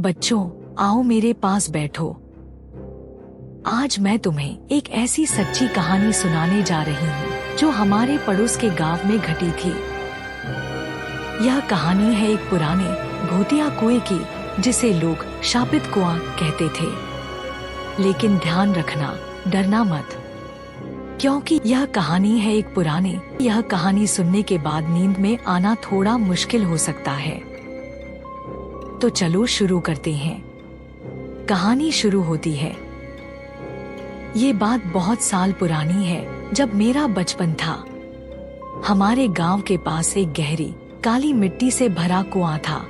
बच्चों, आओ मेरे पास बैठो। आज मैं तुम्हें एक ऐसी सच्ची कहानी सुनाने जा रही हूँ जो हमारे पड़ोस के गांव में घटी थी। यह कहानी है एक पुराने भूतिया कुएं की, जिसे लोग शापित कुआं कहते थे। लेकिन ध्यान रखना, डरना मत, क्योंकि यह कहानी है एक पुराने। यह कहानी सुनने के बाद नींद में आना थोड़ा मुश्किल हो सकता है। तो चलो शुरू करते हैं। कहानी शुरू होती है। ये बात बहुत साल पुरानी है, जब मेरा बचपन था। हमारे गांव के पास एक गहरी काली मिट्टी से भरा कुआं था।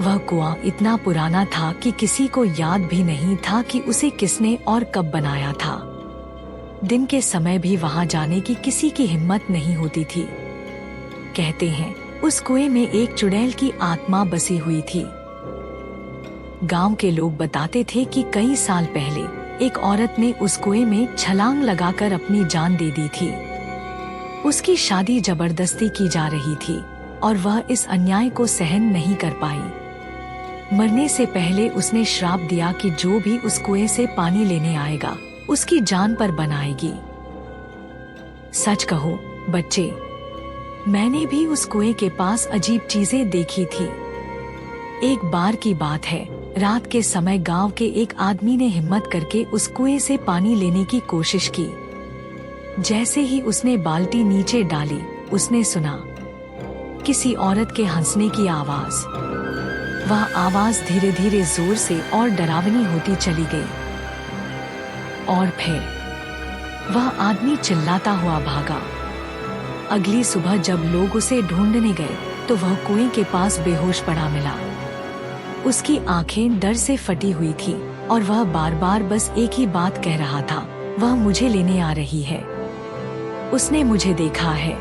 वह कुआं इतना पुराना था कि किसी को याद भी नहीं था कि उसे किसने और कब बनाया था। दिन के समय भी वहां जाने की किसी की हिम्मत नहीं होती थी। कहते हैं उस कुएं में एक चुड़ैल की आत्मा बसी हुई थी। गांव के लोग बताते थे कि कई साल पहले एक औरत ने उस कुएं में छलांग लगाकर अपनी जान दे दी थी। उसकी शादी जबरदस्ती की जा रही थी और वह इस अन्याय को सहन नहीं कर पाई। मरने से पहले उसने श्राप दिया कि जो भी उस कुएं से पानी लेने आएगा उसकी जान पर बनाएगी। सच कहो बच्चे, मैंने भी उस कुएं के पास अजीब चीजें देखी थी। एक बार की बात है, रात के समय गांव के एक आदमी ने हिम्मत करके उस कुएं से पानी लेने की कोशिश की। जैसे ही उसने बाल्टी नीचे डाली, उसने सुना किसी औरत के हंसने की आवाज। वह आवाज धीरे धीरे जोर से और डरावनी होती चली गई। और फिर वह आदमी चिल्लाता हुआ भागा। अगली सुबह जब लोग उसे ढूंढने गए तो वह कुएं के पास बेहोश पड़ा मिला। उसकी आंखें डर से फटी हुई थी और वह बार बार बस एक ही बात कह रहा था, वह मुझे लेने आ रही है, उसने मुझे देखा है।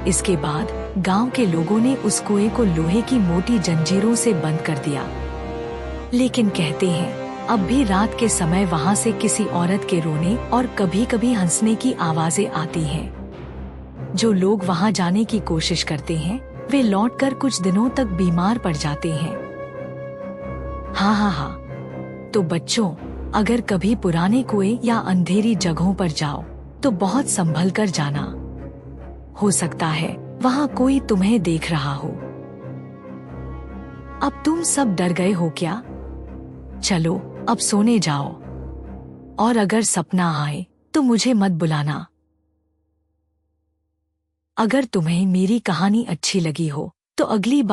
इसके बाद गांव के लोगों ने उस कुएं को लोहे की मोटी जंजीरों से बंद कर दिया। लेकिन कहते हैं अब भी रात के समय वहां से किसी औरत के रोने और कभी कभी हंसने की आवाजें आती हैं। जो लोग वहां जाने की कोशिश करते हैं वे लौटकर कुछ दिनों तक बीमार पड़ जाते हैं। हाँ, तो बच्चों, अगर कभी पुराने कुएं या अंधेरी जगहों पर जाओ तो बहुत संभल कर जाना। हो सकता है वहां कोई तुम्हें देख रहा हो। अब तुम सब डर गए हो क्या? चलो अब सोने जाओ, और अगर सपना आए तो मुझे मत बुलाना। अगर तुम्हें मेरी कहानी अच्छी लगी हो तो अगली बार